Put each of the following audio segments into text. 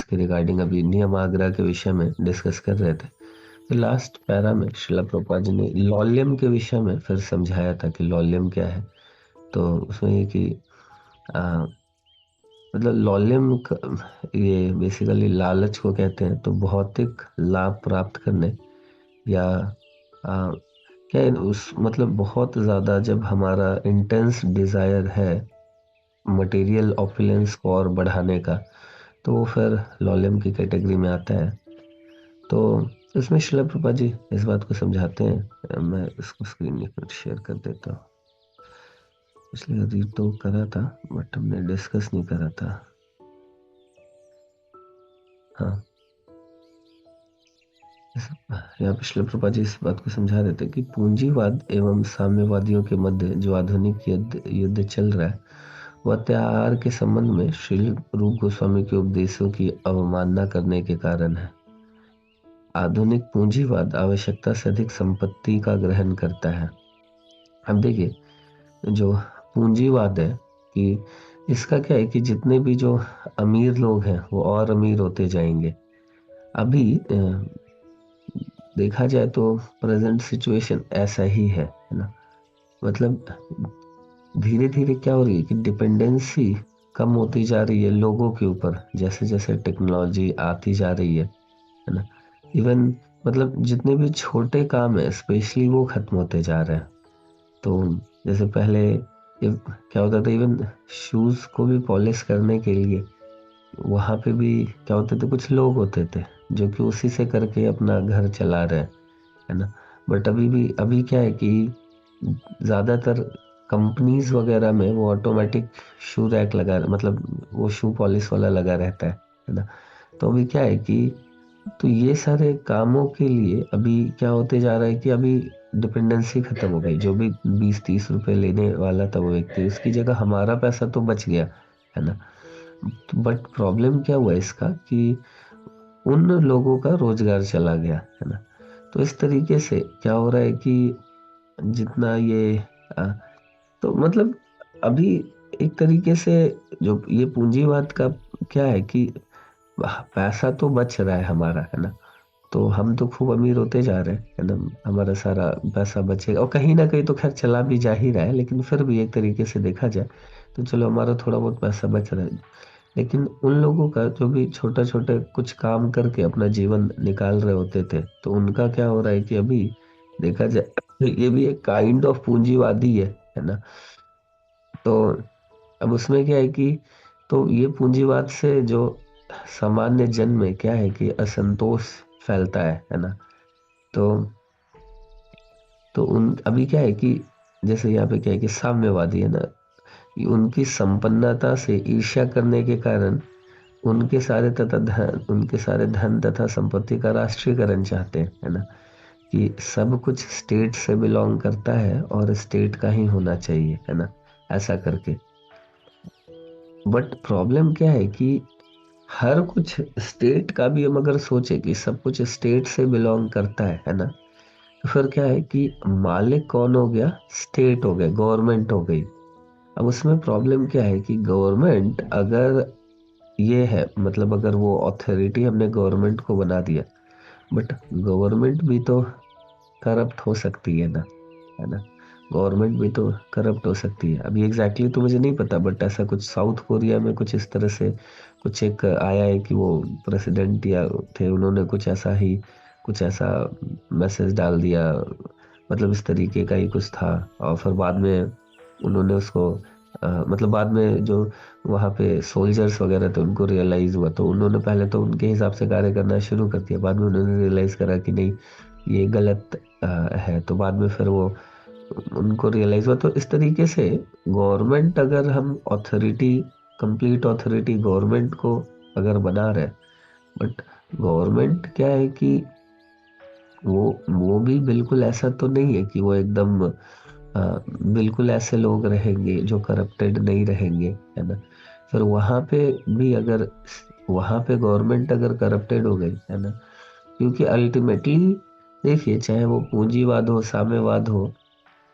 उसके रिगार्डिंग अभी नियम आगरा के विषय में डिस्कस कर रहे थे। तो लास्ट पैरा में श्रीला प्रभुपाद जी ने लॉल्यम के विषय में फिर समझाया था कि लॉल्यम क्या है। तो उसमें ये कि आ, मतलब ये बेसिकली लालच को कहते हैं। तो भौतिक लाभ प्राप्त करने या आ, क्या है उस मतलब बहुत ज़्यादा जब हमारा इंटेंस डिज़ायर है मटेरियल ऑपुलेंस को और बढ़ाने का, तो वो फिर लॉलियम की कैटेगरी में आता है। तो इसमें शिला प्रभुपाद जी इस बात को समझाते हैं। मैं इसको स्क्रीन एक मिनट शेयर कर देता हूँ। इसलिए रीड तो करा था बट हमने डिस्कस नहीं करा था। हाँ, यहाँ पे शिला प्रभुपाद जी इस बात को समझा रहे थे कि पूंजीवाद एवं साम्यवादियों के मध्य जो आधुनिक युद्ध चल रहा है वह त्यार के संबंध में श्री रूप गोस्वामी के उपदेशों की अवमानना करने के कारण है। आधुनिक पूंजीवाद आवश्यकता से अधिक संपत्ति का ग्रहण करता है। अब देखिए जो पूंजीवाद है कि इसका क्या है कि जितने भी जो अमीर लोग हैं वो और अमीर होते जाएंगे। अभी देखा जाए तो प्रेजेंट सिचुएशन ऐसा ही है ना। मतलब धीरे धीरे क्या हो रही है कि डिपेंडेंसी कम होती जा रही है लोगों के ऊपर जैसे जैसे टेक्नोलॉजी आती जा रही है ना। इवन मतलब जितने भी छोटे काम है स्पेशली वो खत्म होते जा रहे हैं। तो जैसे पहले क्या होता था, इवन शूज को भी पॉलिश करने के लिए वहां पे भी क्या होते थे, कुछ लोग होते थे जो कि उसी से करके अपना घर चला रहे हैं, है ना। बट अभी क्या है कि ज्यादातर कंपनीज वगैरह में वो ऑटोमेटिक शू रैक लगा, मतलब वो शू पॉलिश वाला लगा रहता है ना। तो अभी क्या है कि तो ये सारे कामों के लिए अभी क्या होते जा रहा है कि अभी डिपेंडेंसी खत्म हो गई। जो भी 20-30 रुपए लेने वाला था वो व्यक्ति, उसकी जगह हमारा पैसा तो बच गया, है ना। बट प्रॉब्लम क्या हुआ इसका कि उन लोगों का रोजगार चला गया, है ना। तो इस तरीके से क्या हो रहा है कि जितना ये आ, तो मतलब अभी एक तरीके से जो ये पूंजीवाद का क्या है कि पैसा तो बच रहा है हमारा, है ना। तो हम तो खूब अमीर होते जा रहे हैं, है ना। हमारा सारा पैसा बचेगा और कहीं ना कहीं तो खैर चला भी जा ही रहा है, लेकिन फिर भी एक तरीके से देखा जाए तो चलो हमारा थोड़ा बहुत पैसा बच रहा है। लेकिन उन लोगों का जो भी छोटा छोटा कुछ काम करके अपना जीवन निकाल रहे होते थे, तो उनका क्या हो रहा है कि अभी देखा जाए ये भी एक काइंड ऑफ पूंजीवादी है ना। तो अब उसमें क्या है कि तो ये पूंजीवाद से जो सामान्य जन में क्या है कि असंतोष फैलता है ना। तो उन अभी क्या है कि जैसे यहाँ पे क्या है कि साम्यवादी है ना, ये उनकी संपन्नता से ईर्ष्या करने के कारण उनके सारे धन तथा संपत्ति का राष्ट्रीयकरण चाहते हैं, है ना। कि सब कुछ स्टेट से बिलोंग करता है और स्टेट का ही होना चाहिए, है ना, ऐसा करके। बट प्रॉब्लम क्या है कि हर कुछ स्टेट का भी हम अगर सोचे कि सब कुछ स्टेट से बिलोंग करता है ना, तो फिर क्या है कि मालिक कौन हो गया, स्टेट हो गया, गवर्नमेंट हो गई। अब उसमें प्रॉब्लम क्या है कि गवर्नमेंट अगर ये है मतलब अगर वो अथॉरिटी हमने गवर्नमेंट को बना दिया, बट गवर्नमेंट भी तो करप्ट हो सकती है ना। गवर्नमेंट भी तो करप्ट हो सकती है। अभी एग्जैक्टली तो मुझे नहीं पता बट ऐसा कुछ साउथ कोरिया में कुछ इस तरह से कुछ एक आया है कि वो प्रेसिडेंट या थे, उन्होंने कुछ ऐसा मैसेज डाल दिया, मतलब इस तरीके का ही कुछ था। और फिर बाद में उन्होंने उसको मतलब बाद में जो वहाँ पे सोल्जर्स वगैरह थे उनको रियलाइज हुआ, तो उन्होंने पहले तो उनके हिसाब से कार्य करना शुरू कर दिया। बाद में उन्होंने रियलाइज करा कि नहीं, ये गलत है। तो बाद में फिर वो उनको रियलाइज हुआ। तो इस तरीके से गवर्नमेंट अगर हम अथॉरिटी, कंप्लीट अथॉरिटी गवर्नमेंट को अगर बना रहे, बट गवर्नमेंट क्या है कि वो भी बिल्कुल ऐसा तो नहीं है कि वो एकदम बिल्कुल ऐसे लोग रहेंगे जो करप्टेड नहीं रहेंगे, है ना। फिर वहां पे भी अगर वहां पे गवर्नमेंट अगर करप्टेड हो गई, है ना, क्योंकि अल्टीमेटली देखिए चाहे वो पूंजीवाद हो साम्यवाद हो,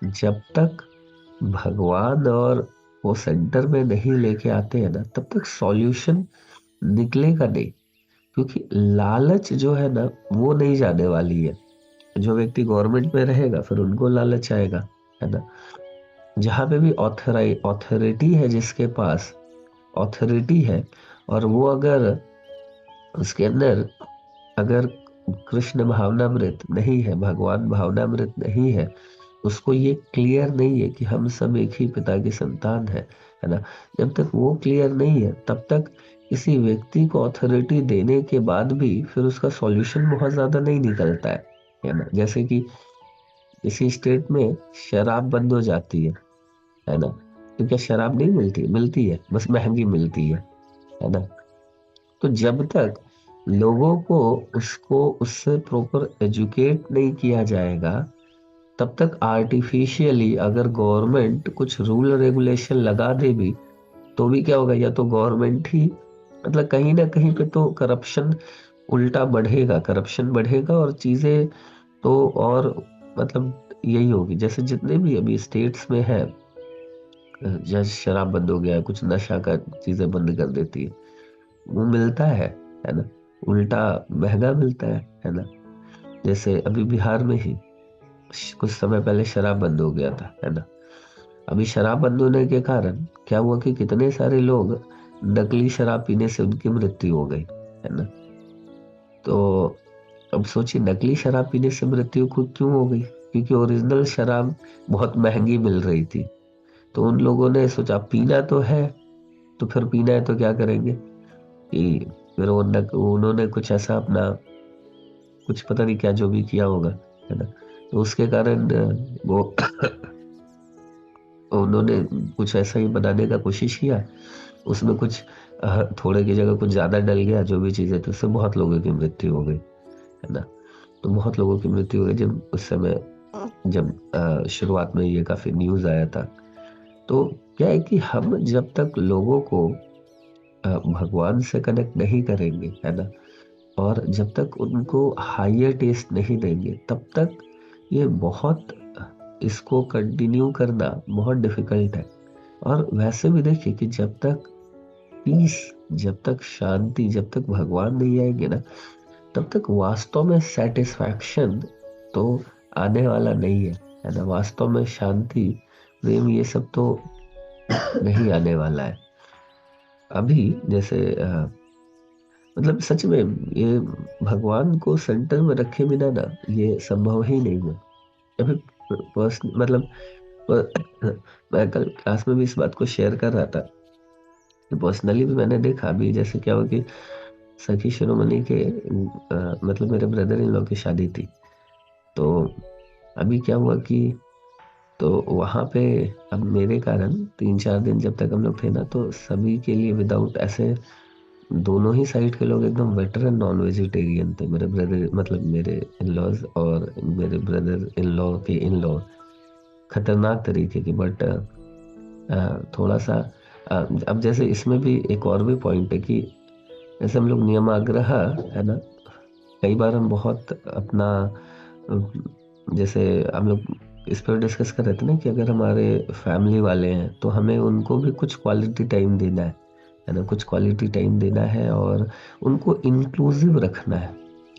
जब तक भगवान और वो सेंटर में नहीं लेके आते हैं ना तब तक सॉल्यूशन निकलेगा नहीं। क्योंकि लालच जो है ना वो नहीं जाने वाली है। जो व्यक्ति गवर्नमेंट में रहेगा फिर उनको लालच आएगा, है ना। जहाँ पे भी ऑथोरिटी है, जिसके पास ऑथोरिटी है, और वो अगर उसके अंदर अगर कृष्ण भावनामृत नहीं है, भगवान भावनामृत नहीं है, उसको ये क्लियर नहीं है कि हम सब एक ही पिता की संतान है ना। जब तक वो क्लियर नहीं है तब तक किसी व्यक्ति को अथॉरिटी देने के बाद भी फिर उसका सॉल्यूशन बहुत ज्यादा नहीं निकलता है ना। जैसे कि किसी स्टेट में शराब बंद हो जाती है ना, तो क्या शराब नहीं मिलती? मिलती है, बस महंगी मिलती है ना। तो जब तक लोगों को उसको उससे प्रॉपर एजुकेट नहीं किया जाएगा, तब तक आर्टिफिशियली अगर गवर्नमेंट कुछ रूल रेगुलेशन लगा दे भी, तो भी क्या होगा, या तो गवर्नमेंट ही मतलब कहीं ना कहीं पे तो करप्शन उल्टा बढ़ेगा, करप्शन बढ़ेगा और चीजें तो और मतलब यही होगी। जैसे जितने भी अभी स्टेट्स में है, जैसे शराब बंद हो गया है, कुछ नशा का चीजें बंद कर देती है, वो मिलता है ना, उल्टा महंगा मिलता है ना। जैसे अभी बिहार में ही कुछ समय पहले शराब बंद हो गया था, है ना। अभी शराब बंद होने के कारण क्या हुआ कि कितने सारे लोग नकली शराब पीने से उनकी मृत्यु हो गई, है ना। तो अब सोचिए, नकली शराब पीने से मृत्यु खुद क्यों हो गई? क्योंकि ओरिजिनल शराब बहुत महंगी मिल रही थी। तो उन लोगों ने सोचा पीना तो है, तो फिर पीना है तो क्या करेंगे कि फिर उन्होंने कुछ ऐसा अपना कुछ पता नहीं क्या जो भी किया होगा, है ना। तो उसके कारण वो उन्होंने कुछ ऐसा ही बनाने का कोशिश किया, उसमें कुछ थोड़े की जगह कुछ ज्यादा डल गया, जो भी चीजें थी उससे बहुत लोगों की मृत्यु हो गई, है ना। तो बहुत लोगों की मृत्यु हो गई जब उस समय, जब शुरुआत में ये काफी न्यूज आया था। तो क्या है कि हम जब तक लोगों को भगवान से कनेक्ट नहीं करेंगे, है ना, और जब तक उनको हायर टेस्ट नहीं देंगे, तब तक ये बहुत इसको कंटिन्यू करना बहुत डिफिकल्ट है। और वैसे भी देखिए कि जब तक पीस, जब तक शांति, जब तक भगवान नहीं आएंगे ना, तब तक वास्तव में सेटिस्फैक्शन तो आने वाला नहीं है ना। वास्तव में शांति, प्रेम, ये सब तो नहीं आने वाला है। अभी जैसे मतलब सच में ये भगवान को सेंटर में रखे बिना ना ये संभव ही नहीं है। अभी मतलब मैं कल क्लास में भी इस बात को शेयर कर रहा था कि पर्सनली भी मैंने देखा। अभी जैसे क्या हुआ कि सखी शिरोमणि के मतलब मेरे ब्रदर इन लॉ की शादी थी। तो अभी क्या हुआ कि तो वहां पे अब मेरे कारण 3-4 दिन जब तक हम लोग थे ना, तो सभी के लिए विदाउट ऐसे दोनों ही साइड के लोग एकदम वेटरन नॉन वेजिटेरियन थे। मेरे ब्रदर मतलब मेरे इन लॉज और मेरे ब्रदर इन लॉ के इन लॉ खतरनाक तरीके की। बट थोड़ा सा अब जैसे इसमें भी एक और भी पॉइंट है कि जैसे हम लोग नियमाग्रह, है ना, कई बार हम बहुत अपना जैसे हम लोग इस पर डिस्कस कर रहे थे ना कि अगर हमारे फैमिली वाले हैं तो हमें उनको भी कुछ क्वालिटी टाइम देना है ना, कुछ क्वालिटी टाइम देना है और उनको इंक्लूसिव रखना है।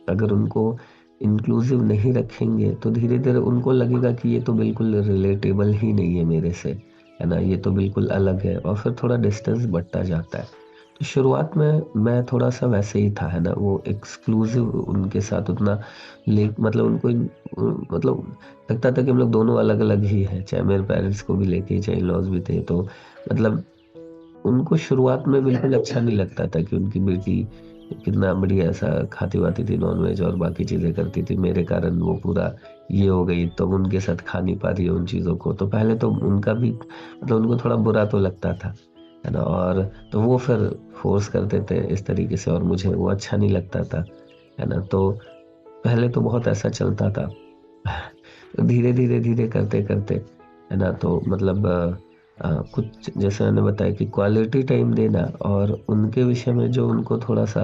अगर उनको इंक्लूसिव नहीं रखेंगे तो धीरे धीरे उनको लगेगा कि ये तो बिल्कुल रिलेटेबल ही नहीं है मेरे से, है ना, ये तो बिल्कुल अलग है, और फिर थोड़ा डिस्टेंस बढ़ता जाता है। तो शुरुआत में मैं थोड़ा सा वैसे ही था, है ना, वो एक्सक्लूसिव उनके साथ उतना ले मतलब उनको मतलब लगता था कि हम लोग दोनों अलग अलग ही हैं, चाहे मेरे पेरेंट्स को भी लेके चाहे लॉज भी थे। तो मतलब उनको शुरुआत में बिल्कुल अच्छा नहीं लगता था कि उनकी बेटी कितना बढ़िया ऐसा खाती वाती थी नॉनवेज और बाकी चीजें करती थी, मेरे कारण वो पूरा ये हो गई तो उनके साथ खा नहीं पा रही है उन चीजों को। तो पहले तो उनका भी मतलब उनको थोड़ा बुरा तो लगता था, है ना। और तो वो फिर फोर्स करते थे इस तरीके से और मुझे वो अच्छा नहीं लगता था, है ना। तो पहले तो बहुत ऐसा चलता था। धीरे धीरे धीरे करते करते, है ना, तो मतलब कुछ जैसे मैंने बताया कि क्वालिटी टाइम देना और उनके विषय में जो उनको थोड़ा सा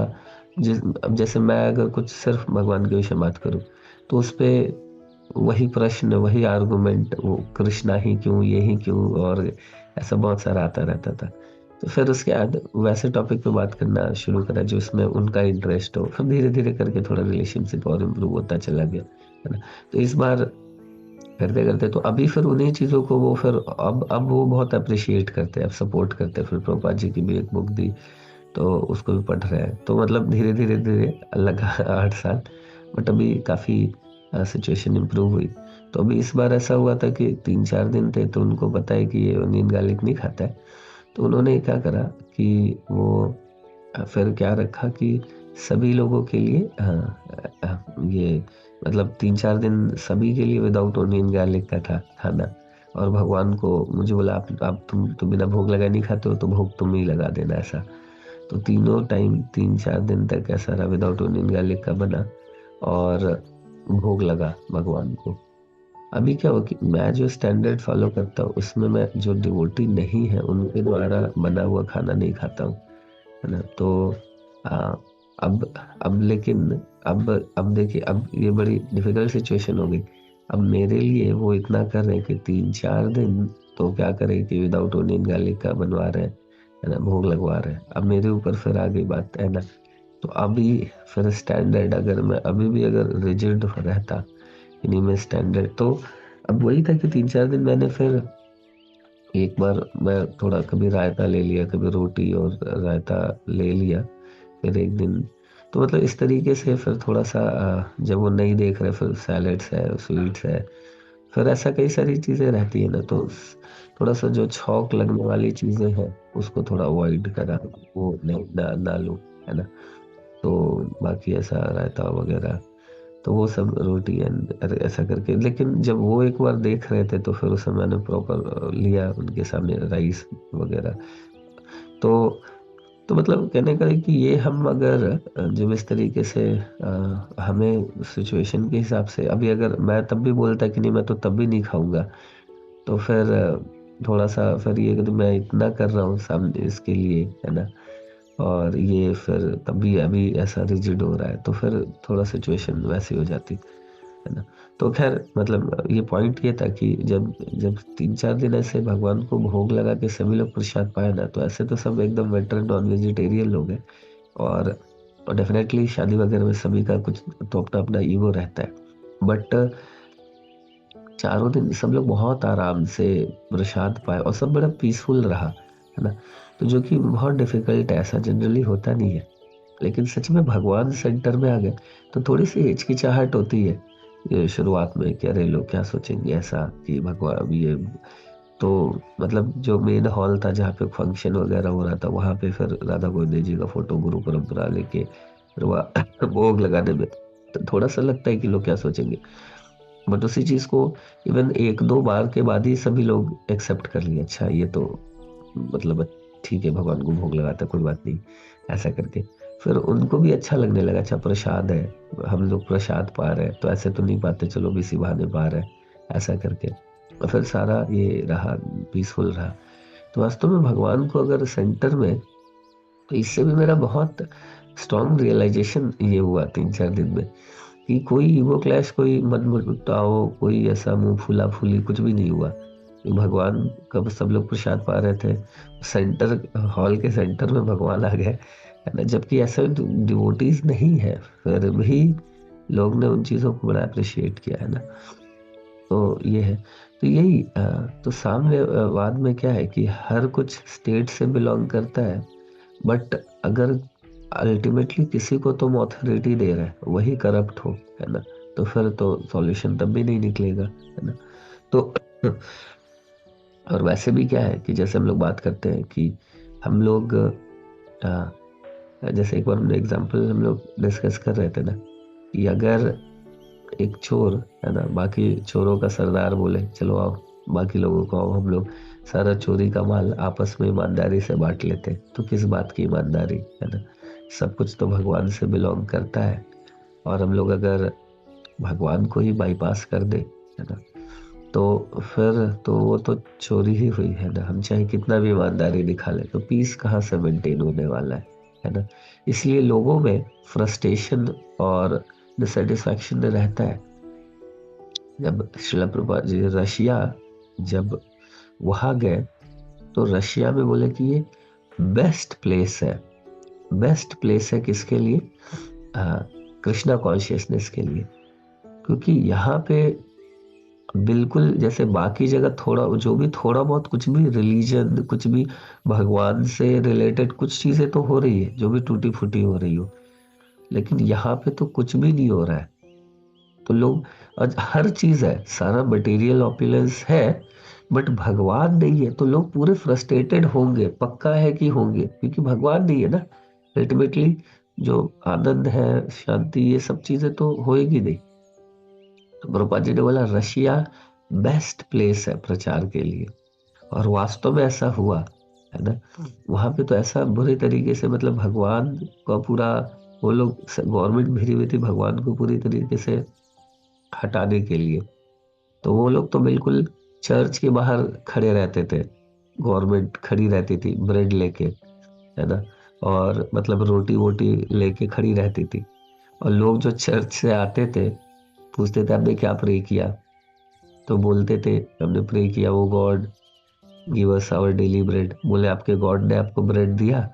जिस अब जैसे मैं अगर कुछ सिर्फ भगवान के विषय में बात करूं तो उस पे वही प्रश्न, वही आर्गुमेंट, वो कृष्णा ही क्यों, ये ही क्यों, और ऐसा बहुत सारा आता रहता था। तो फिर उसके बाद वैसे टॉपिक पे बात करना शुरू करा जो इसमें उनका इंटरेस्ट हो, फिर धीरे धीरे करके थोड़ा रिलेशनशिप और इम्प्रूव होता चला गया, है ना। तो इस बार करते करते तो अभी फिर उन्हीं चीज़ों को वो फिर अब वो बहुत अप्रिशिएट करते हैं, अब सपोर्ट करते हैं। फिर प्रभुपाद जी की भी एक बुक दी तो उसको भी पढ़ रहे हैं, तो मतलब धीरे धीरे धीरे लगा 8 साल, बट अभी काफ़ी सिचुएशन इम्प्रूव हुई। तो अभी इस बार ऐसा हुआ था कि 3-4 दिन थे, तो उनको पता है कि ये अनियन गार्लिक नहीं खाता है। तो उन्होंने क्या करा कि वो फिर क्या रखा कि सभी लोगों के लिए ये मतलब 3-4 दिन सभी के लिए विदाउट ओनियन गार्लिक का था खाना। और भगवान को मुझे बोला, आप तुम तो बिना भोग लगाए नहीं खाते हो, तो भोग तुम ही लगा देना ऐसा। तो तीनों टाइम 3-4 दिन तक ऐसा रहा, विदाउट ओनियन गार्लिक का बना और भोग लगा भगवान को। अभी क्या हो कि मैं जो स्टैंडर्ड फॉलो करता हूँ उसमें मैं जो डिवोटी नहीं है उनके द्वारा बना हुआ खाना नहीं खाता हूँ, है ना। तो आ, अब लेकिन अब देखिए, अब ये बड़ी डिफिकल्ट सिचुएशन हो गई। अब मेरे लिए वो इतना कर रहे हैं कि 3-4 दिन तो क्या करें कि विदाउट ओनियन गार्लिक का बनवा रहे हैं, है ना, भोग लगवा रहे हैं। अब मेरे ऊपर फिर आ गई बात, है ना। तो अभी फिर स्टैंडर्ड अगर मैं अभी भी अगर रिजिड रहता इन्हीं में स्टैंडर्ड, तो अब वही था कि 3-4 दिन मैंने फिर एक बार मैं थोड़ा कभी रायता ले लिया, कभी रोटी और रायता ले लिया, फिर एक दिन तो मतलब इस तरीके से फिर थोड़ा सा जब वो नहीं देख रहे फिर सैलेड्स है, स्वीट्स है, फिर ऐसा कई सारी चीज़ें रहती है ना। तो थोड़ा सा जो छौक लगने वाली चीज़ें हैं उसको थोड़ा अवॉइड करा, वो नहीं ना लूँ, है ना। तो बाकी ऐसा रायता वगैरह तो वो सब रोटी एंड ऐसा करके, लेकिन जब वो एक बार देख रहे थे तो फिर उस समय मैंने प्रॉपर लिया उनके सामने राइस वगैरह। तो तो मतलब कहने का है कि ये हम अगर जब इस तरीके से हमें सिचुएशन के हिसाब से, अभी अगर मैं तब भी बोलता कि नहीं मैं तो तब भी नहीं खाऊंगा, तो फिर थोड़ा सा फिर ये कि तो मैं इतना कर रहा हूँ सामने इसके लिए, है ना। और ये फिर तभी अभी ऐसा रिजिड हो रहा है, तो फिर थोड़ा सिचुएशन वैसी हो जाती, है ना। तो खैर मतलब ये पॉइंट ये था कि जब जब 3-4 दिन ऐसे भगवान को भोग लगा के सभी लोग प्रसाद पाए ना, तो ऐसे तो सब एकदम वेटर नॉन वेजिटेरियन लोग हैं। और डेफिनेटली शादी वगैरह में सभी का कुछ तो अपना अपना ईगो रहता है, बट चारों दिन सब लोग बहुत आराम से प्रसाद पाए और सब बड़ा पीसफुल रहा, है ना। तो जो कि बहुत डिफिकल्ट है, ऐसा जनरली होता नहीं है। लेकिन सच में भगवान सेंटर में आ गए तो थोड़ी सी हिचकिचाहट होती है ये शुरुआत में कि अरे लोग क्या सोचेंगे, ऐसा कि भगवान ये। तो मतलब जो मेन हॉल था जहाँ पे फंक्शन वगैरह हो रहा था, वहां पे फिर राधा गोविंद जी का फोटो गुरु परंपरा लेके फिर वह भोग लगाने में तो थोड़ा सा लगता है कि लोग क्या सोचेंगे। बट उसी चीज को इवन 1-2 बार के बाद ही सभी लोग एक्सेप्ट कर लिए, अच्छा ये तो मतलब ठीक है, भगवान को भोग लगाता है, कोई बात नहीं, ऐसा करके फिर उनको भी अच्छा लगने लगा। अच्छा प्रसाद है, हम लोग प्रसाद पा रहे हैं, तो ऐसे तो नहीं पाते, चलो भी इसी बहाने पा रहे हैं, ऐसा करके। और फिर सारा ये रहा, पीसफुल रहा। तो वास्तव में भगवान को अगर सेंटर में, तो इससे भी मेरा बहुत स्ट्रॉन्ग रियलाइजेशन ये हुआ 3-4 दिन में कि कोई ईगो क्लैश, कोई मनमुटाव, कोई ऐसा मुंह फूला फूली कुछ भी नहीं हुआ। कि भगवान कब सब लोग प्रसाद पा रहे थे, सेंटर हॉल के सेंटर में भगवान आ गए, है ना। जबकि ऐसे डिवोटीज नहीं है, फिर भी लोग ने उन चीजों को बड़ा अप्रिशिएट किया, है ना। तो ये है। तो यही तो साम्यवाद में क्या है कि हर कुछ स्टेट से बिलोंग करता है, बट अगर अल्टीमेटली किसी को तुम ऑथोरिटी दे रहे हो वही करप्ट हो, है ना, तो फिर तो सॉल्यूशन तब भी नहीं निकलेगा, है ना। तो और वैसे भी क्या है कि जैसे हम लोग बात करते हैं कि हम लोग जैसे एक बार हमने एग्जांपल हम लोग डिस्कस कर रहे थे ना कि अगर एक चोर, है ना, बाकी चोरों का सरदार बोले चलो आओ, बाकी लोगों को आओ, हम लोग सारा चोरी का माल आपस में ईमानदारी से बांट लेते हैं, तो किस बात की ईमानदारी, है ना। सब कुछ तो भगवान से बिलोंग करता है, और हम लोग अगर भगवान को ही बाईपास कर दे, है ना, तो फिर तो वो तो चोरी ही हुई, है ना। हम चाहे कितना भी ईमानदारी दिखा ले तो पीस कहाँ से मेंटेन होने वाला है ना। इसलिए लोगों में फ्रस्ट्रेशन और डिससेटिस्फैक्शन रहता है। जब शिला प्रभुपाद जी रशिया जब वहां गए, तो रशिया में बोले कि ये बेस्ट प्लेस है, बेस्ट प्लेस है किसके लिए? कृष्णा कॉन्शियसनेस के लिए। क्योंकि यहाँ पे बिल्कुल जैसे बाकी जगह थोड़ा जो भी थोड़ा बहुत कुछ भी रिलीजन, कुछ भी भगवान से रिलेटेड कुछ चीजें तो हो रही है, जो भी टूटी फूटी हो रही हो, लेकिन यहाँ पे तो कुछ भी नहीं हो रहा है। तो लोग आज हर चीज है, सारा मटेरियल ऑपुलेंस है, बट भगवान नहीं है, तो लोग पूरे फ्रस्ट्रेटेड होंगे, पक्का है कि होंगे, क्योंकि भगवान नहीं है ना अल्टीमेटली। जो आनंद है, शांति, ये सब चीजें तो होएगी नहीं। तो प्रभुपाद जी ने बोला रशिया बेस्ट प्लेस है प्रचार के लिए, और वास्तव में ऐसा हुआ, है ना। वहां पे तो ऐसा बुरे तरीके से, मतलब भगवान का पूरा, वो लोग गवर्नमेंट भिड़ी हुई थी भगवान को पूरी तरीके से हटाने के लिए। तो वो लोग तो बिल्कुल चर्च के बाहर खड़े रहते थे, गवर्नमेंट खड़ी रहती थी ब्रेड लेके, है ना, और मतलब रोटी वोटी लेके खड़ी रहती थी। और लोग जो चर्च से आते थे पूछते थे आपने क्या प्रे किया, तो बोलते थे हमने प्रे किया, वो God give us our daily bread. बोले आपके गॉड ने आपको ब्रेड दिया?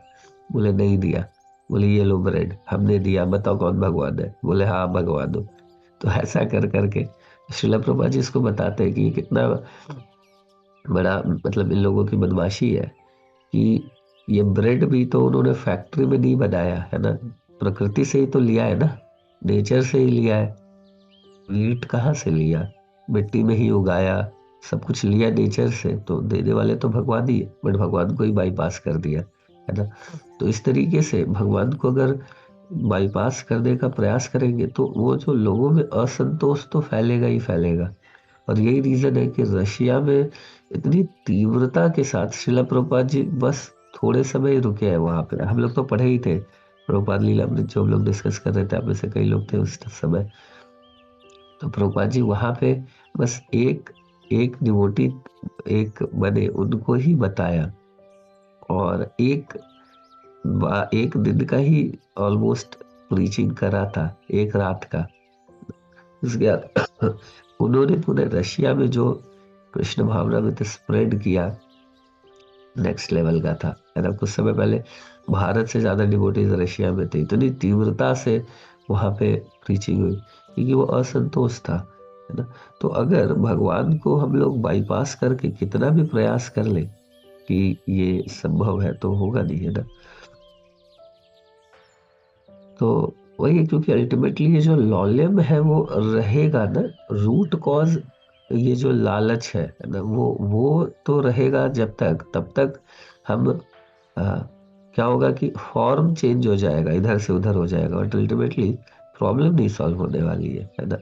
बोले नहीं दिया। बोले ये लो ब्रेड, हमने दिया, बताओ कौन भगवान है? बोले हाँ भगवान हो। तो ऐसा कर करके श्रीला प्रभुपाद जी इसको बताते हैं कि ये कितना बड़ा, मतलब इन लोगों की बदमाशी है कि ये ब्रेड भी तो उन्होंने फैक्ट्री में नहीं बनाया है ना, प्रकृति से ही तो लिया है ना, नेचर से ही लिया है। वीट कहाँ से लिया? मिट्टी में ही उगाया, सब कुछ लिया नेचर से, तो देने वाले तो भगवान ही है, बट भगवान को ही बाईपास कर दिया, है ना। तो इस तरीके से भगवान को अगर बाईपास करने का प्रयास करेंगे तो वो जो लोगों में असंतोष तो फैलेगा ही फैलेगा। और यही रीजन है कि रशिया में इतनी तीव्रता के साथ श्रीला प्रभुपाद जी बस थोड़े समय ही रुके हैं वहां पे। हम लोग तो पढ़े ही थे प्रभुपाद लीलामृत, जो हम लोग डिस्कस कर रहे थे, आप में से कई लोग थे उस समय। तो प्रभुपाद जी वहां पे बस एक एक डिवोटी एक बने, उनको ही बताया, और एक दिन का ही ऑलमोस्ट प्रीचिंग करा था, एक रात का। उसके बाद उन्होंने पूरे रशिया में जो कृष्ण भावना में स्प्रेड किया, नेक्स्ट लेवल का था, है ना। कुछ समय पहले भारत से ज्यादा डिवोटीज रशिया में थे, इतनी तीव्रता से वहां पे प्रीचिंग हुई, क्योंकि वो असंतोष था, है ना। तो अगर भगवान को हम लोग बाईपास करके कितना भी प्रयास कर ले कि ये संभव है, तो होगा नहीं, है ना। तो वही है, क्योंकि अल्टीमेटली ये जो लॉल्यम है वो रहेगा ना, रूट कॉज ये जो लालच है ना, वो तो रहेगा जब तक, तब तक हम क्या होगा कि फॉर्म चेंज हो जाएगा, इधर से उधर हो जाएगा, बट अल्टीमेटली प्रॉब्लम नहीं सॉल्व होने वाली है ना।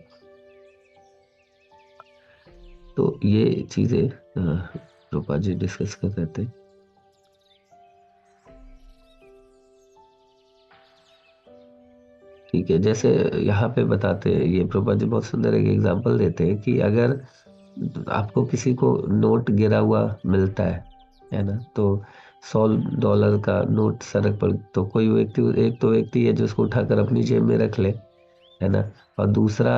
तो ये चीजें रूपा जी डिस्कस कर रहे थे। ठीक है, जैसे यहाँ पे बताते हैं, ये प्रभा जी बहुत सुंदर एक एग्जांपल देते हैं कि अगर आपको किसी को नोट गिरा हुआ मिलता है ना, तो $100 का नोट सड़क पर, तो कोई व्यक्ति, एक तो व्यक्ति है जो उसको उठाकर अपनी जेब में रख ले, है ना, और दूसरा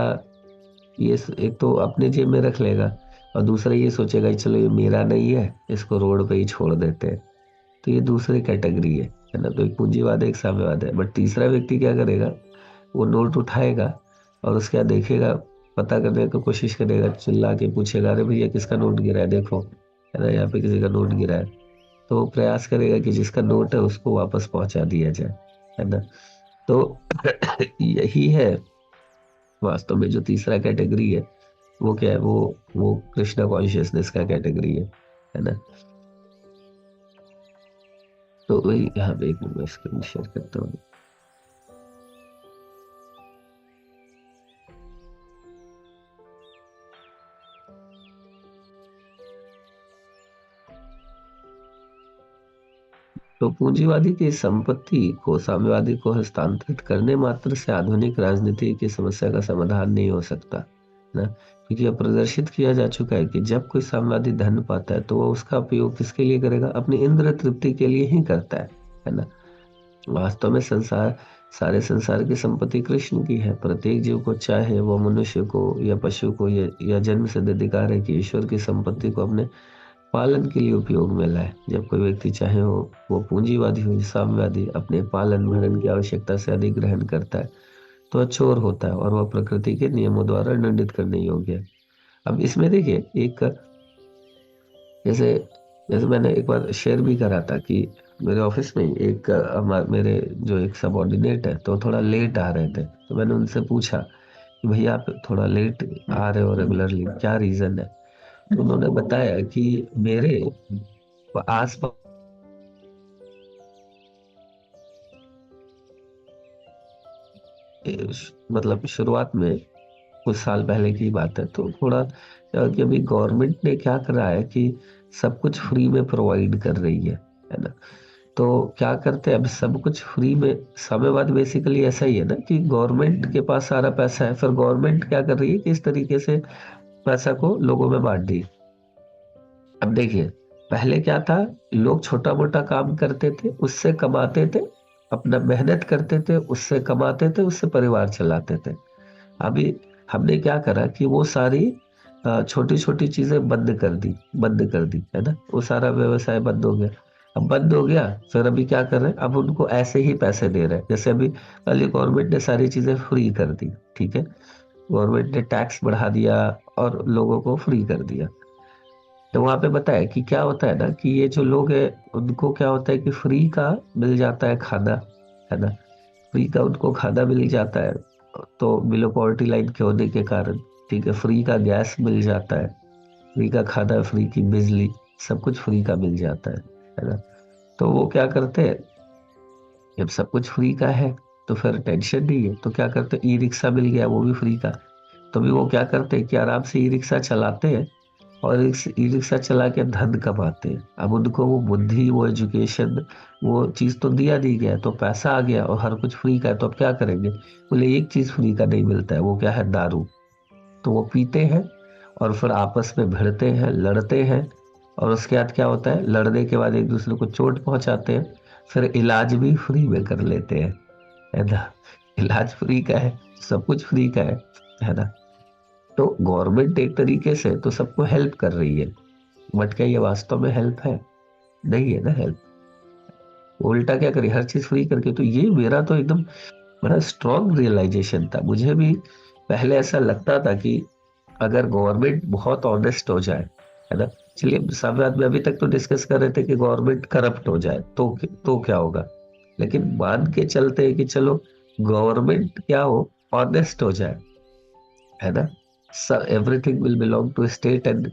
ये एक तो अपने जेब में रख लेगा, और दूसरा ये सोचेगा कि चलो ये मेरा नहीं है, इसको रोड पे ही छोड़ देते हैं। तो ये दूसरी कैटेगरी है ना। तो एक पूंजीवाद है, एक साम्यवाद है। बट तीसरा व्यक्ति क्या करेगा, वो नोट उठाएगा और उसके बाद देखेगा, पता करने की कोशिश करेगा, चिल्ला के पूछेगा अरे भैया किसका नोट गिरा है देखो, है ना, यहाँ पे किसी का नोट गिरा है। तो वो प्रयास करेगा कि जिसका नोट है उसको वापस पहुंचा दिया जाए, है ना। तो यही है वास्तव में जो तीसरा कैटेगरी है, वो क्या है, वो कृष्णा कॉन्शियसनेस का कैटेगरी है ना। तो वही यहाँ पे एक मिनट मैं स्क्रीन शेयर करता हूँ। तो पूंजीवादी की संपत्ति को साम्यवादी को हस्तांतरित करने मात्र से आधुनिक राजनीति की समस्या का समाधान नहीं हो सकता ना। क्योंकि अब प्रदर्शित किया जा चुका है कि जब कोई साम्यवादी धन पाता है तो वो उसका उपयोग किसके लिए करेगा, अपनी इंद्र तृप्ति के लिए ही करता है ना। वास्तव में सारे संसार की संपत्ति कृष्ण की है। प्रत्येक जीव को, चाहे वो मनुष्य को या पशु को, या जन्म सिद्ध अधिकार है कि ईश्वर की संपत्ति को अपने पालन के लिए उपयोग में लाए। जब कोई व्यक्ति चाहे वो पूंजीवादी हो, साम्यवादी, अपने पालन भरण की आवश्यकता से अधिक ग्रहण करता है तो चोर होता है और वह प्रकृति के नियमों द्वारा दंडित करने योग्य है। अब इसमें देखिए एक, जैसे जैसे मैंने एक बार शेयर भी करा था कि मेरे ऑफिस में एक मेरे जो एक सबऑर्डिनेट है तो थोड़ा लेट आ रहे थे, तो मैंने उनसे पूछा कि भैया आप थोड़ा लेट आ रहे हो रेगुलरली, क्या रीजन है? तो उन्होंने बताया कि मेरे आस मतलब शुरुआत में कुछ साल पहले की बात है, तो थोड़ा कि अभी गवर्नमेंट ने क्या करा है कि सब कुछ फ्री में प्रोवाइड कर रही है ना। तो क्या करते हैं अब सब कुछ फ्री में, साम्यवाद बेसिकली ऐसा ही है ना कि गवर्नमेंट के पास सारा पैसा है, फिर गवर्नमेंट क्या कर रही है कि इस तरीके से पैसा को लोगों में बांट दी। अब देखिए पहले क्या था, लोग छोटा मोटा काम करते थे उससे कमाते थे, अपना मेहनत करते थे उससे कमाते थे, उससे परिवार चलाते थे। अभी हमने क्या करा कि वो सारी छोटी छोटी चीजें बंद कर दी है ना, वो सारा व्यवसाय बंद हो गया। अब बंद हो गया, फिर अभी क्या कर रहे हैं, अब उनको ऐसे ही पैसे दे रहे हैं। जैसे अभी पहले गवर्नमेंट ने सारी चीजें फ्री कर दी, ठीक है, गवर्नमेंट ने टैक्स बढ़ा दिया और लोगों को फ्री कर दिया। तो वहां पे बताया कि क्या होता है ना कि ये जो लोग हैं उनको क्या होता है कि फ्री का मिल जाता है खाना, है ना, फ्री का उनको खाना मिल जाता है, तो बिलो पॉवर्टी लाइन के होने के कारण, ठीक है, फ्री का गैस मिल जाता है, फ्री का खाना, फ्री की बिजली, सब कुछ फ्री का मिल जाता है ना। तो वो क्या करते हैं, जब सब कुछ फ्री का है तो फिर टेंशन नहीं है, तो क्या करते हैं, ई रिक्शा मिल गया वो भी फ्री का, तो भी वो क्या करते हैं कि आराम से ई रिक्शा चलाते हैं और ई रिक्शा चला के धन कमाते हैं। अब उनको वो बुद्धि, वो एजुकेशन, वो चीज तो दिया दी गया है, तो पैसा आ गया और हर कुछ फ्री का है, तो अब क्या करेंगे, बोले एक चीज फ्री का नहीं मिलता है, वो क्या है, दारू। तो वो पीते हैं और फिर आपस में भिड़ते हैं, लड़ते हैं, और उसके बाद क्या होता है, लड़ने के बाद एक दूसरे को चोट पहुंचाते हैं, फिर इलाज भी फ्री में कर लेते हैं, है ना। इलाज फ्री का है, सब कुछ फ्री का है ना। तो गवर्नमेंट एक तरीके से तो सबको हेल्प कर रही है, बट क्या ये वास्तव में हेल्प है? नहीं है ना हेल्प। उल्टा क्या करे, हर चीज फ्री करके। तो ये मेरा तो एकदम बड़ा स्ट्रॉन्ग रियलाइजेशन था। मुझे भी पहले ऐसा लगता था कि अगर गवर्नमेंट बहुत ऑनेस्ट हो जाए, है ना, चलिए सब आदमी अभी तक तो डिस्कस कर रहे थे कि गवर्नमेंट करप्ट हो जाए तो क्या होगा, लेकिन मान के चलते हैं कि चलो गवर्नमेंट क्या हो, ऑनेस्ट हो जाए, है ना, everything will belong to state, and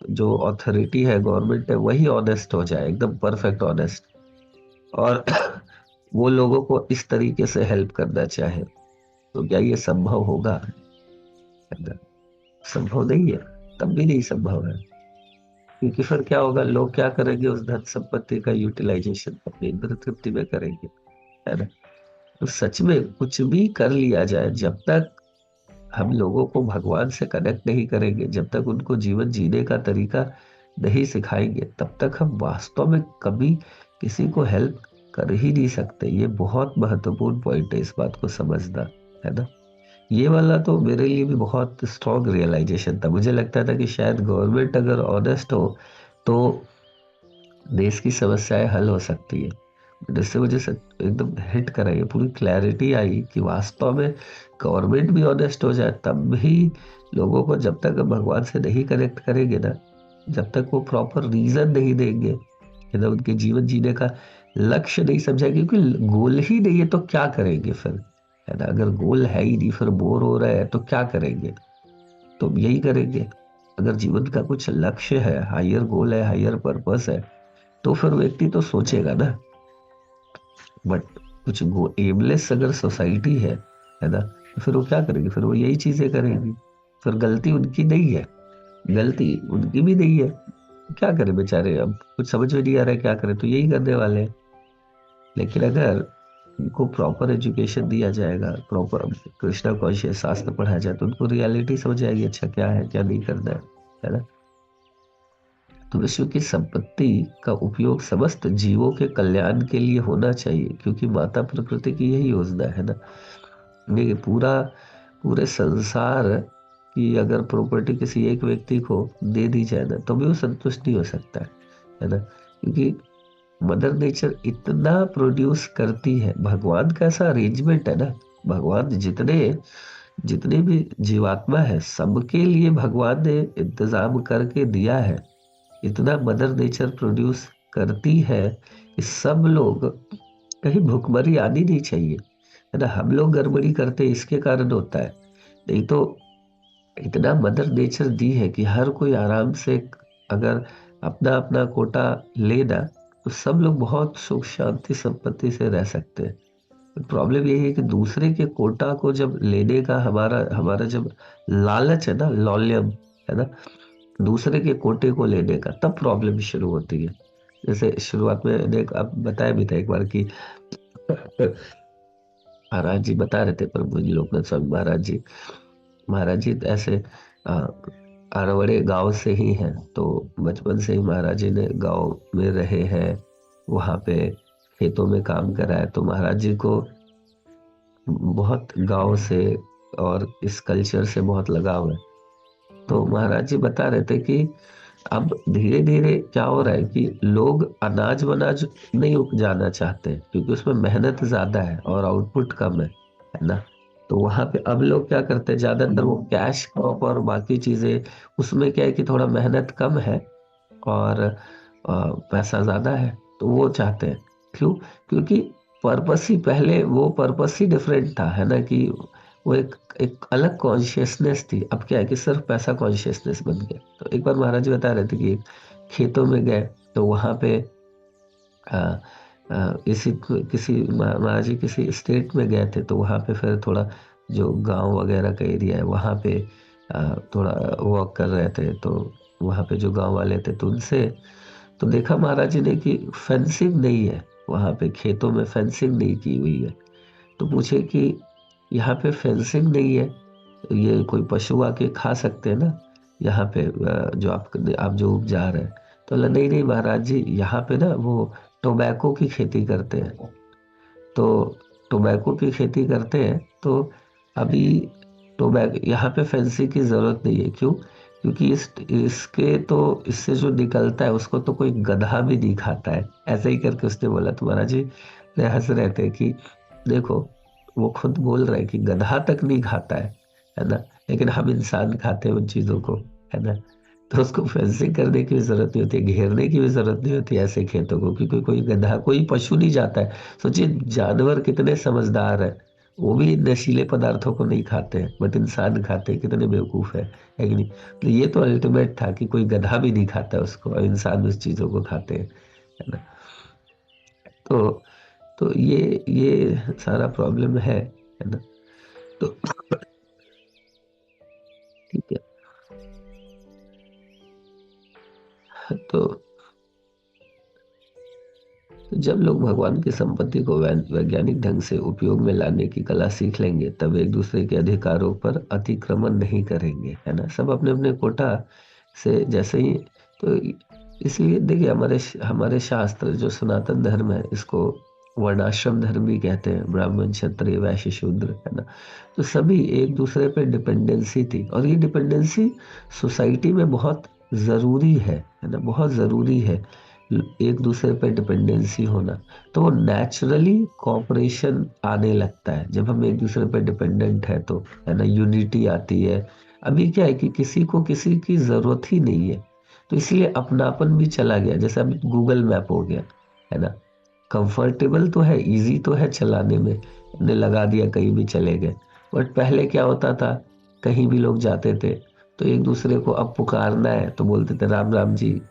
जो अथॉरिटी है, गवर्नमेंट है, वही ऑनेस्ट हो जाए, एकदम परफेक्ट ऑनेस्ट, और वो लोगों को इस तरीके से हेल्प करना चाहे, तो क्या ये संभव होगा? है ना? संभव नहीं है, तब भी नहीं संभव है। क्योंकि फिर क्या होगा, लोग क्या करेंगे, उस धन संपत्ति का यूटिलाइजेशन अपनी इंद्र तृप्ति में करेंगे, है ना। तो सच में कुछ भी कर लिया जाए, जब तक हम लोगों को भगवान से कनेक्ट नहीं करेंगे, जब तक उनको जीवन जीने का तरीका नहीं सिखाएंगे, तब तक हम वास्तव में कभी किसी को हेल्प कर ही नहीं सकते। ये बहुत महत्वपूर्ण पॉइंट है, इस बात को समझना, है ना। ये वाला तो मेरे लिए भी बहुत स्ट्रॉन्ग रियलाइजेशन था। मुझे लगता था कि शायद गवर्नमेंट अगर ऑनेस्ट हो तो देश की समस्याएं हल हो सकती है। जिससे मुझे एकदम हिट करा, ये पूरी क्लैरिटी आई कि वास्तव में गवर्नमेंट भी ऑनेस्ट हो जाए तब भी लोगों को, जब तक हम भगवान से नहीं कनेक्ट करेंगे ना, जब तक वो प्रॉपर रीजन नहीं देंगे, है ना, उनके जीवन जीने का लक्ष्य नहीं समझाएंगे, क्योंकि गोल ही नहीं है तो क्या करेंगे फिर, है ना। अगर गोल है ही नहीं, फिर बोर हो रहे हैं तो क्या करेंगे, तो यही करेंगे। अगर जीवन का कुछ लक्ष्य है, हायर गोल है, हायर पर्पस है, तो फिर व्यक्ति तो सोचेगा ना। बट कुछ एमलेस अगर सोसाइटी है ना, तो फिर वो क्या करेगी, फिर वो यही चीजें करेगी। फिर गलती उनकी नहीं है, गलती उनकी भी नहीं है, क्या करे बेचारे, अब कुछ समझ में नहीं आ रहा है क्या करे, तो यही करने वाले हैं। लेकिन अगर उनको प्रॉपर एजुकेशन दिया जाएगा, प्रॉपर कृष्णा कॉन्शियस शास्त्र पढ़ाया जाए, तो उनको रियलिटी समझ आएगी, अच्छा क्या है क्या नहीं करना है ना। तो विश्व की संपत्ति का उपयोग समस्त जीवों के कल्याण के लिए होना चाहिए, क्योंकि माता प्रकृति की यही योजना है ना। देखिए पूरे संसार कि अगर प्रॉपर्टी किसी एक व्यक्ति को दे दी जाए ना तो भी वो संतुष्ट नहीं हो सकता है ना, क्योंकि मदर नेचर इतना प्रोड्यूस करती है। भगवान का ऐसा अरेंजमेंट है ना, भगवान जितने जितने भी जीवात्मा है सबके लिए भगवान ने इंतजाम करके दिया है। इतना मदर नेचर प्रोड्यूस करती है कि सब लोग, कहीं भुखमरी आनी नहीं चाहिए, है ना। हम लोग गड़बड़ी करते हैं, इसके कारण होता है। नहीं तो इतना मदर नेचर दी है कि हर कोई आराम से, अगर अपना अपना कोटा लेना, तो सब लोग बहुत सुख शांति संपत्ति से रह सकते हैं। प्रॉब्लम यही है कि दूसरे के कोटा को जब लेने का हमारा हमारा जब लालच है ना, लौल्यम, है ना, दूसरे के कोटे को लेने का, तब प्रॉब्लम शुरू होती है। जैसे शुरुआत में देख, आप बताया भी था एक बार कि महाराज जी बता रहे थे, प्रभु जी लोकनाथ स्वामी महाराज जी ऐसे अ, अरवड़े गांव से ही हैं। तो बचपन से ही महाराज जी ने गांव में रहे हैं, वहां पे खेतों में काम करा है। तो महाराज जी को बहुत गांव से और इस कल्चर से बहुत लगाव है। तो महाराज जी बता रहे थे कि अब धीरे धीरे क्या हो रहा है कि लोग अनाज वनाज नहीं उपजाना चाहते, क्योंकि उसमें मेहनत ज्यादा है और आउटपुट कम है ना। तो वहां पे अब लोग क्या करते हैं, ज्यादातर वो कैश क्रॉप और बाकी चीजें, उसमें क्या है कि थोड़ा मेहनत कम है और पैसा ज्यादा है, तो वो चाहते हैं। क्यों? क्योंकि पर्पस ही पहले, वो पर्पस ही डिफरेंट था, है ना, कि वो एक अलग कॉन्शियसनेस थी। अब क्या है कि सिर्फ पैसा कॉन्शियसनेस बन गया। तो एक बार महाराज जी बता रहे थे कि खेतों में गए, तो वहां पे आ, इसी किसी महाराज जी किसी स्टेट में गए थे, तो वहां पे फिर थोड़ा जो गांव वगैरह का एरिया है वहां पे थोड़ा वॉक कर रहे थे। तो वहां पे जो गांव वाले थे, तो उनसे तो देखा महाराज जी ने कि फेंसिंग नहीं है, वहां पे खेतों में फेंसिंग नहीं की हुई है। तो पूछे कि यहाँ पे फेंसिंग नहीं है, ये कोई पशु आके खा सकते हैं ना यहाँ पे, जो आप जो उपजा रहे हैं। तो बोला, नहीं नहीं महाराज जी, यहाँ पे ना वो टोबैको की खेती करते हैं। तो टोबैको की खेती करते हैं, तो अभी टोबैको यहाँ पे फेंसिंग की जरूरत नहीं है। क्यों? क्योंकि इसके तो इससे जो निकलता है उसको तो कोई गधा भी नहीं खाता है। ऐसे ही करके उसने बोला। तो महाराज जी ने हंस रहे थे कि देखो, वो खुद बोल रहे हैं कि गधा तक नहीं खाता है ना, लेकिन हम इंसान खाते हैं उन चीजों को, है ना। तो उसको फेंसिंग करने की भी जरूरत नहीं होती, घेरने की भी जरूरत नहीं होती ऐसे खेतों को, क्योंकि कोई गधा, कोई पशु नहीं जाता है। सोचिए जानवर कितने समझदार है, वो भी नशीले पदार्थों को नहीं खाते हैं, बट इंसान खाते हैं। कितने बेवकूफ है कि नहीं? तो ये तो अल्टीमेट था कि कोई गधा भी नहीं खाता उसको, और इंसान उस चीजों को खाते हैं, है ना। तो ये सारा प्रॉब्लम है ना। तो ठीक है। तो जब लोग भगवान की संपत्ति को वैज्ञानिक ढंग से उपयोग में लाने की कला सीख लेंगे, तब एक दूसरे के अधिकारों पर अतिक्रमण नहीं करेंगे, है ना। सब अपने अपने कोटा से जैसे ही, तो इसलिए देखिए, हमारे शास्त्र जो सनातन धर्म है, इसको वर्णाश्रम धर्म भी कहते हैं, ब्राह्मण क्षत्रिय वैश्य शूद्र, है ना। तो सभी एक दूसरे पे डिपेंडेंसी थी, और ये डिपेंडेंसी सोसाइटी में बहुत जरूरी है ना, बहुत जरूरी है। एक दूसरे पे डिपेंडेंसी होना, तो वो नेचुरली कॉपरेशन आने लगता है जब हम एक दूसरे पे डिपेंडेंट है, तो है ना, यूनिटी आती है। अभी क्या है कि किसी को किसी की जरूरत ही नहीं है, तो इसलिए अपनापन भी चला गया। जैसे अभी गूगल मैप हो गया, है ना, कंफर्टेबल तो है, इजी तो है चलाने में, हमने लगा दिया कहीं भी चले गए। बट पहले क्या होता था, कहीं भी लोग जाते थे, तो एक दूसरे को अब पुकारना है तो बोलते थे, राम राम जी,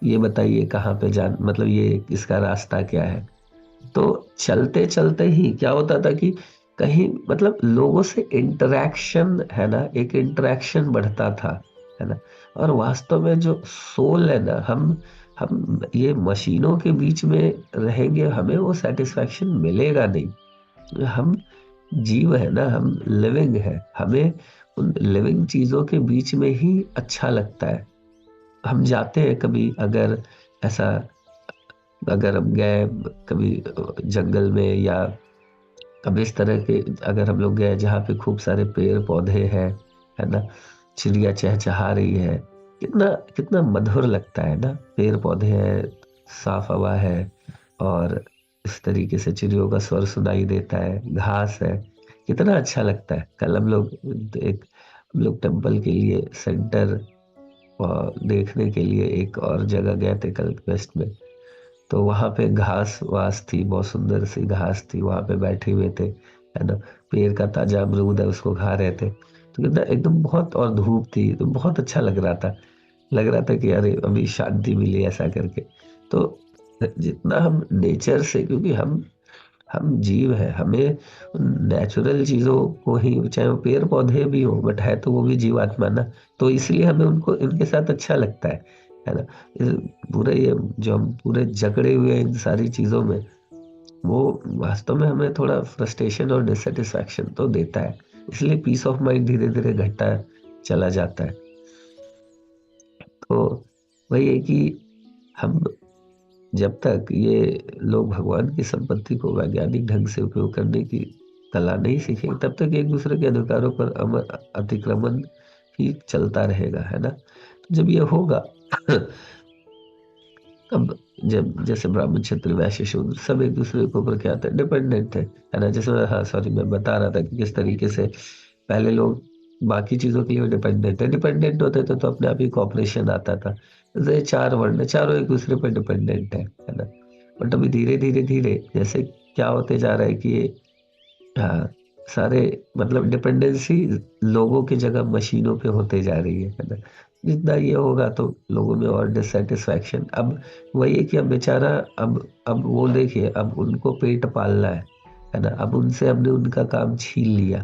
ये बताइए कहाँ पे जान, मतलब ये इसका रास्ता क्या है। तो चलते चलते ही क्या होता था कि कहीं, मतलब लोगों से इंटरेक्शन, है ना, एक इंटरेक्शन बढ़ता था, है ना। और वास्तव में जो सोल है ना, हम ये मशीनों के बीच में रहेंगे, हमें वो सेटिस्फैक्शन मिलेगा नहीं। हम जीव है ना, हम लिविंग है, हमें उन लिविंग चीजों के बीच में ही अच्छा लगता है। हम जाते हैं कभी, अगर ऐसा, अगर हम गए कभी जंगल में, या कभी इस तरह के, अगर हम लोग गए जहाँ पे खूब सारे पेड़ पौधे हैं, है ना, चिड़िया चहचहा रही है, कितना कितना मधुर लगता है ना। पेड़ पौधे हैं, साफ हवा है, और इस तरीके से चिड़ियों का स्वर सुनाई देता है, घास है, कितना अच्छा लगता है। कल हम लोग टेम्पल के लिए सेंटर देखने के लिए एक और जगह गए थे कल वेस्ट में। तो वहां पे घास वास थी, बहुत सुंदर सी घास थी, वहां पे बैठे हुए थे, है ना। पेड़ का ताजा अमरूद है, उसको खा रहे थे। तो कितना एकदम बहुत, और धूप थी तो बहुत अच्छा लग रहा था। लग रहा था कि अरे अभी शांति मिली ऐसा करके। तो जितना हम नेचर से, क्योंकि हम जीव है, हमें नेचुरल चीजों को ही, चाहे वो पेड़ पौधे भी हो, बट है तो वो भी जीवात्मा ना। तो इसलिए हमें उनको, इनके साथ अच्छा लगता है ना। इस पूरे ये जो हम पूरे जकड़े हुए हैं इन सारी चीजों में, वो वास्तव में हमें थोड़ा फ्रस्ट्रेशन और डिससेटिस्फैक्शन तो देता है। इसलिए पीस ऑफ माइंड धीरे धीरे घटता चला जाता है। तो वही है कि हम जब तक ये लोग भगवान की संपत्ति को वैज्ञानिक ढंग से उपयोग करने की कला नहीं सीखेंगे, तब तक एक दूसरे के अधिकारों पर अतिक्रमण ही चलता रहेगा, है ना। तो जब ये होगा तब, जब जैसे ब्राह्मण क्षत्रिय वैश्य शूद्र सब एक दूसरे के ऊपर क्या था, डिपेंडेंट है ना। जैसे हाँ सॉरी, मैं बता रहा था कि किस तरीके से पहले लोग बाकी चीजों के लिए डिपेंडेंट होते थे, तो अपने आप ही कॉपरेशन आता था। जैसे चार वर्ण है, चारों एक दूसरे पर डिपेंडेंट है ना। बट अभी धीरे धीरे धीरे जैसे क्या होते जा रहा है कि ये, हाँ, सारे मतलब डिपेंडेंसी लोगों की जगह मशीनों पे होते जा रही है ना। जितना ये होगा तो लोगों में और डिससेटिस्फैक्शन। अब वही है कि अब बेचारा, अब वो देखिए, अब उनको पेट पालना है ना। अब उनसे हमने उनका काम छीन लिया,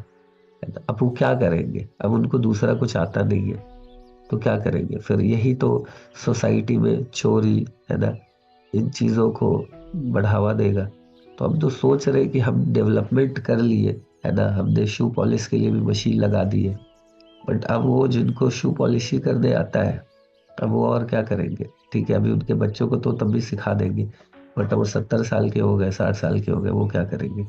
है ना। अब वो क्या करेंगे, अब उनको दूसरा कुछ आता नहीं है, तो क्या करेंगे फिर। यही तो सोसाइटी में चोरी, है ना, इन चीजों को बढ़ावा देगा। तो हम तो सोच रहे कि हम डेवलपमेंट कर लिए, है ना, हमने शू पॉलिश के लिए भी मशीन लगा दी है। बट अब वो जिनको शू पॉलिश ही करने आता है, अब वो और क्या करेंगे। ठीक है, अभी उनके बच्चों को तो तब भी सिखा देंगे, बट अब वो 70 साल के हो गए, 60 साल के हो गए, वो क्या करेंगे।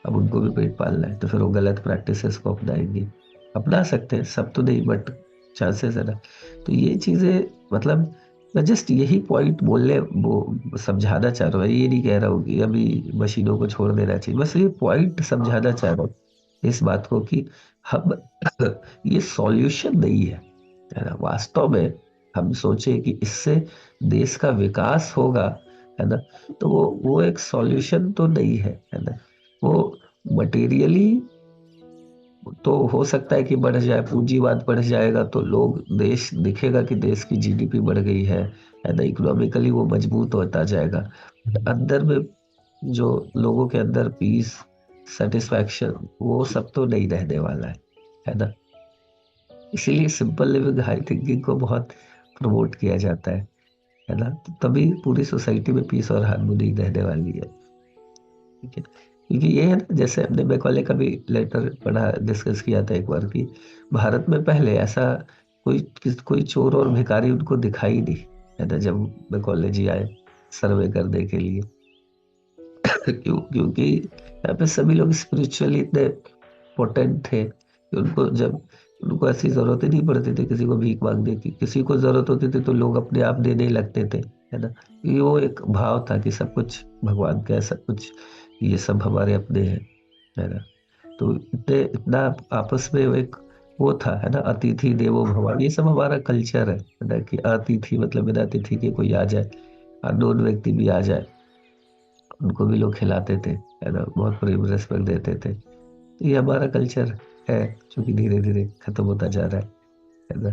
अब उनको भी पेट पालना है, तो फिर वो गलत प्रैक्टिसेस को अपनाएंगे। अपना सकते हैं सब तो नहीं, बट चांसेस है ना। तो ये चीजें, मतलब मैं जस्ट यही पॉइंट बोलने, वो समझाना चाह रहा हूँ। ये नहीं कह रहा हूँ कि अभी मशीनों को छोड़ देना चाहिए, बस ये पॉइंट समझाना चाह रहा हूँ इस बात को कि हम ये सॉल्यूशन नहीं है ना वास्तव में। हम सोचे कि इससे देश का विकास होगा, है ना, तो वो एक सॉल्यूशन तो नहीं है ना। वो मटेरियली तो हो सकता है कि बढ़ जाए, पूंजीवाद बढ़ जाएगा तो लोग, देश दिखेगा कि देश की जीडीपी बढ़ गई है ना, इकोनॉमिकली वो मजबूत होता जाएगा। बट अंदर में जो लोगों के अंदर पीस, सेटिस्फैक्शन, वो सब तो नहीं रहने वाला है ना। इसीलिए सिंपल लिविंग, हाई थिंकिंग को बहुत प्रमोट किया जाता है ना। तो तभी पूरी सोसाइटी में पीस और हार्मोनी रहने वाली है। ठीक है, क्योंकि ये है ना, जैसे हमने मैकॉले का भी लेटर पढ़ा, डिस्कस किया था एक बार कि भारत में पहले ऐसा कोई चोर और भिखारी उनको दिखाई नहीं, है ना, जब मैकॉले जी आए सर्वे करने के लिए। क्योंकि यहाँ पे सभी लोग स्पिरिचुअली इतने पोटेंट थे कि उनको ऐसी जरूरत ही नहीं पड़ती थी किसी को भीख मांगने की। किसी को जरूरत होती थी तो लोग अपने आप देने लगते थे, है ना। ये वो एक भाव था कि सब कुछ भगवान का है, सब कुछ ये सब हमारे अपने हैं, है ना। तो इतना आपस में एक वो था, है ना, अतिथि देवो भव, ये सब हमारा कल्चर है ना, कि अतिथि मतलब बिना अतिथि के कोई आ जाए, अननोन व्यक्ति भी आ जाए, उनको भी लोग खिलाते थे, है ना, बहुत प्रेम रेस्पेक्ट देते थे। तो ये हमारा कल्चर है, जो कि धीरे धीरे खत्म होता जा रहा है ना।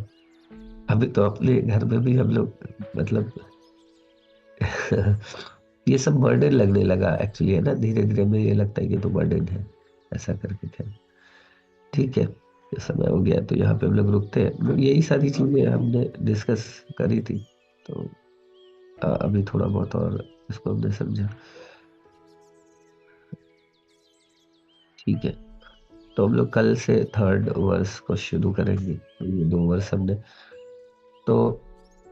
अभी तो अपने घर में भी हम लोग, मतलब ये सब बर्डन लगने लगा एक्चुअली, है ना। धीरे धीरे में ये लगता है कि तो बर्डन है, ऐसा करके थे। ठीक है, ये समय हो गया तो यहाँ पे हम लोग रुकते हैं। यही सारी चीजें हमने डिस्कस करी थी। तो अभी थोड़ा बहुत और इसको हमने समझा। ठीक है, तो हम लोग कल से थर्ड वर्स को शुरू करेंगे। तो ये दो वर्स हमने, तो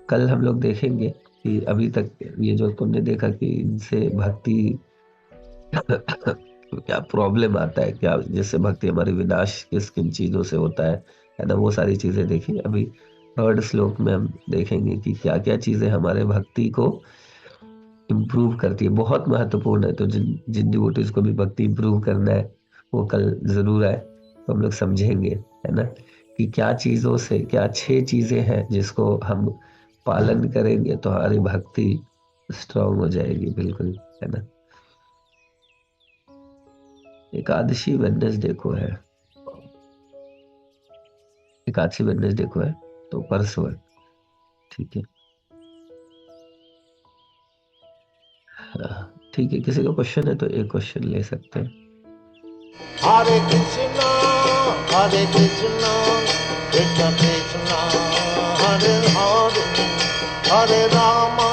कल हम लोग देखेंगे कि अभी तक ये जो तुमने देखा कि इनसे भक्ति क्या प्रॉब्लम आता है, क्या जैसे भक्ति हमारी विनाश किस किन चीजों से होता है, है ना, वो सारी चीजें देखी। अभी थर्ड श्लोक में हम देखेंगे कि क्या क्या चीजें हमारे भक्ति को इम्प्रूव करती है, बहुत महत्वपूर्ण है। तो जिन जिन डिवोटीज को भी भक्ति इम्प्रूव करना है वो कल जरूर आए, तो हम लोग समझेंगे, है ना, कि क्या चीजों से, क्या 6 चीजें हैं जिसको हम पालन करेंगे तो हमारी भक्ति स्ट्रांग हो जाएगी, बिल्कुल, है ना। एकादशी वेडनेसडे को है, एकादशी वेडनेसडे को है, तो परसों है। ठीक है। ठीक है, किसी का क्वेश्चन है तो एक क्वेश्चन ले सकते हैं। Hare Krishna, Hare Krishna, Krishna Krishna, Hare Hare, Hare Rama,